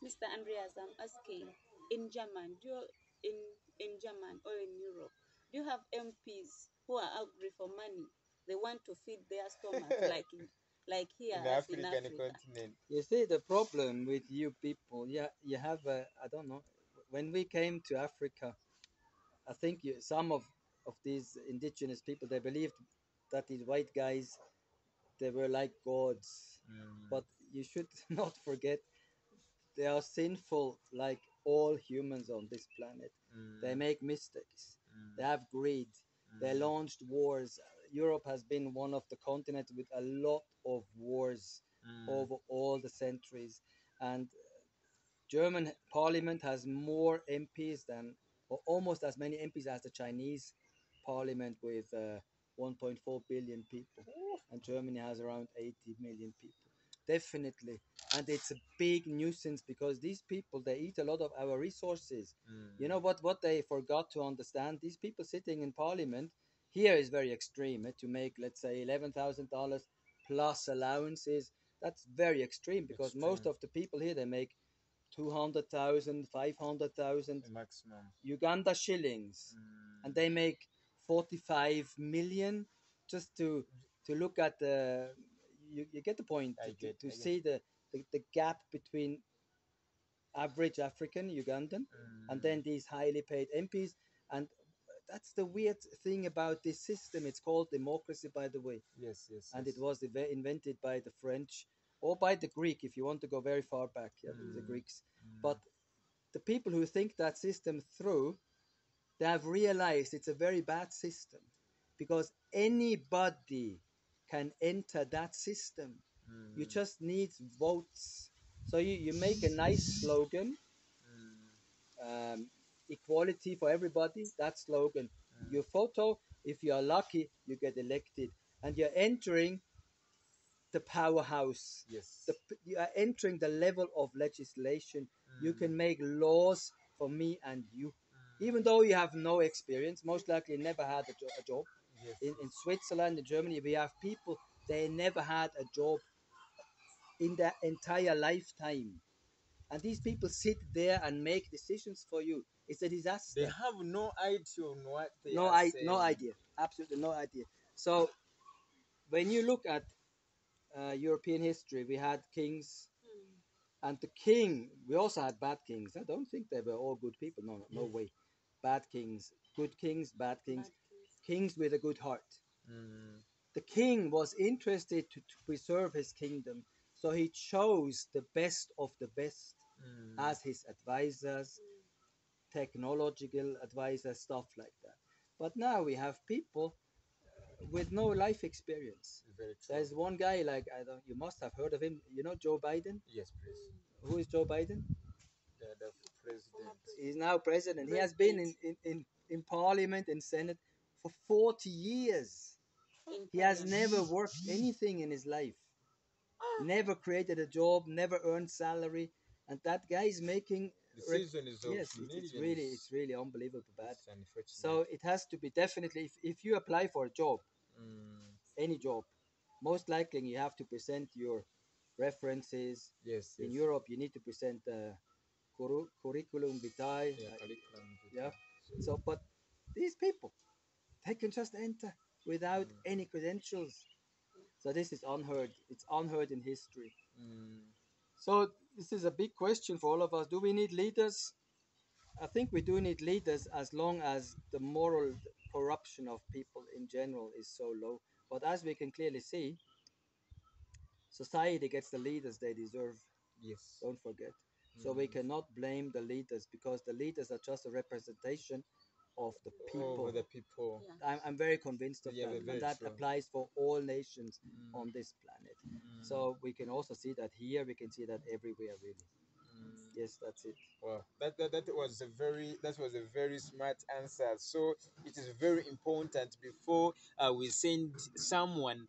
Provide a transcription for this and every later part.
Mr. Andreas, I'm asking, in German, in in German or in Europe, do you have MPs who are hungry for money? They want to feed their stomach like here In the as in African Africa. continent. You see, the problem with you people, yeah, you have a, I don't know, when we came to Africa, I think some of these indigenous people, they believed that these white guys, they were like gods. Mm, But you should not forget they are sinful like all humans on this planet. They mm, make mistakes. They mm, have greed. They mm, launched wars. Europe has been one of the continents with a lot of wars mm, over all the centuries. And German parliament has more MPs than, or almost as many MPs as the Chinese parliament with 1.4 billion people. And Germany has around 80 million people. Definitely. And it's a big nuisance because these people, they eat a lot of our resources. You know mm. what they forgot to understand? These people sitting in parliament here is very extreme. To make, let's say, $11,000 plus allowances, that's very extreme because most Extreme. of the people here, they make 200,000, 500,000 Maximum. Uganda shillings, and Mm. they make 45 million. Just to look at the, you get the point, to I get. see the gap between average African Ugandan and Mm. then these highly paid MPs. And that's the weird thing about this system. It's called democracy, by the way, Yes, yes, and it yes. was invented by the French or by the Greek, if you want to go very far back, yeah, the Mm. Greeks. Mm. But the people who think that system through, they have realized it's a very bad system because anybody can enter that system. You Mm. just need votes. So you make a nice slogan, Mm. equality for everybody, that slogan. Mm. Your photo, if you are lucky, you get elected. And you're entering the powerhouse. Yes. You are entering the level of legislation. You Mm. can make laws for me and you. Even Mm. though you have no experience, most likely never had a job. Yes, In yes. Switzerland, in Germany, we have people, they never had a job in their entire lifetime. And these people sit there and make decisions for you. It's a They disaster. have no idea on what they No, are no saying. idea. Absolutely no idea. So when you look at European history, we had kings, Hmm. and the king, we also had bad kings. I don't think they were all good people. No, no, no Yes. way. Bad kings, good kings, bad kings, Bad kings. kings with a good heart. Mm. The king was interested to preserve his kingdom, so he chose the best of the best Mm. as his advisors, technological advisors, stuff like that. But now we have people with no life experience. Very true. There's one guy, like, I don't, you must have heard of him. You know Joe Biden? Yes, please. Who is Joe Biden? The Former president. He's now president. He has been president in parliament and senate for 40 years. in He has parliament. never worked anything in his life, Ah, never created a job, never earned salary, and that guy is making The season is of yes, it's millions. really unbelievable bad. It's unfortunate. So it has to be definitely, if you apply for a job, Mm. any job, most likely you have to present your references. Yes, In yes. Europe, you need to present curriculum vitae. Yeah, curriculum Yeah. vitae. So, but these people, they can just enter without Mm. any credentials. So this is unheard. It's unheard in history. Mm. So this is a big question for all of us. Do we need leaders? I think we do need leaders as long as the moral corruption of people in general is so low. But as we can clearly see, society gets the leaders they deserve. Yes. Don't forget. So we Mm. cannot blame the leaders because the leaders are just a representation of the Over people. the people. yeah. I'm very convinced of Yeah, that, and very that true. applies for all nations Mm. on this planet. Mm. So we can also see that here, we can see that everywhere, really. Mm. Yes, that's it. Well, that was a very smart answer. So it is very important before we send someone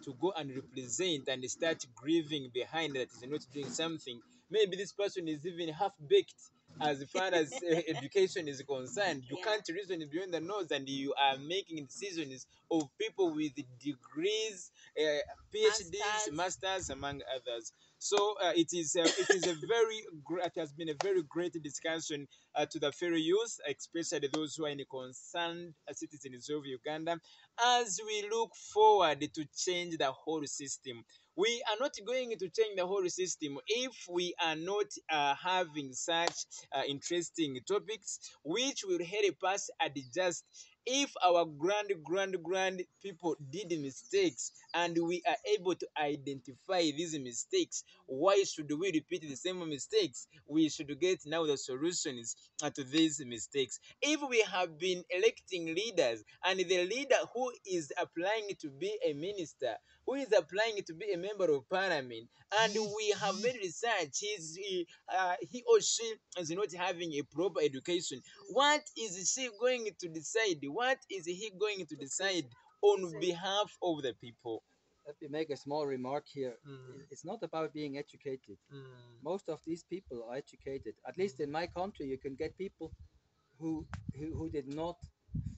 to go and represent and start grieving behind that is not doing something. Maybe this person is even half baked as far as education is concerned. You Yeah. can't reason beyond the nose, and you are making decisions of people with degrees, PhDs, Masters. masters, among others. So it is a it has been a very great discussion to the fellow youth, especially those who are in concerned citizens of Uganda, as we look forward to change the whole system. We are not going to change the whole system if we are not having such interesting topics which will help us adjust. If our grand people did mistakes and we are able to identify these mistakes, why should we repeat the same mistakes? We should get now the solutions to these mistakes. If we have been electing leaders and the leader who is applying to be a minister, who is applying to be a member of parliament, and we have made research, he or she is not having a proper education, what is she going to decide? What is he going to decide on behalf of the people? Let me make a small remark here. Mm, It's not about being educated. mm, Most of these people are educated. At least in my country, you can get people who who did not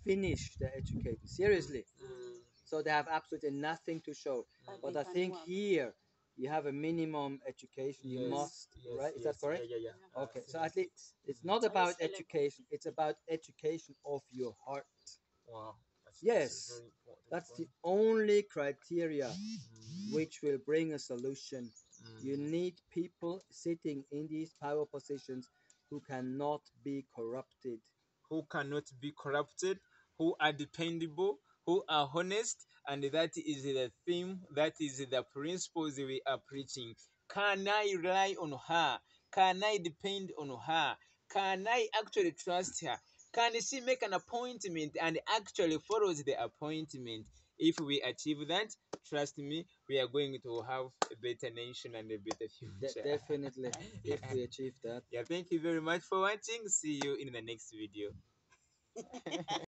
finish their education. Seriously. mm, So they have absolutely nothing to show. But But they I can think work. here you have a minimum education. You yes, must, yes, right? Is that yes, yeah, correct? yeah, yeah. Yeah. Okay. So at least Semantics. it's not At about least a level. education. It's about education of your heart. Wow, that's a Yes, very important that's the point. only criteria Mm, which will bring a solution. You mm. need people sitting in these power positions who cannot be corrupted. Who cannot be corrupted, who are dependable, who are honest, and that is the theme, that is the principles we are preaching. Can I rely on her? Can I depend on her? Can I actually trust her? Can she make an appointment and actually follows the appointment? If we achieve that, trust me, we are going to have a better nation and a better future. Definitely, Yeah. if we achieve that. Yeah, thank you very much for watching. See you in the next video.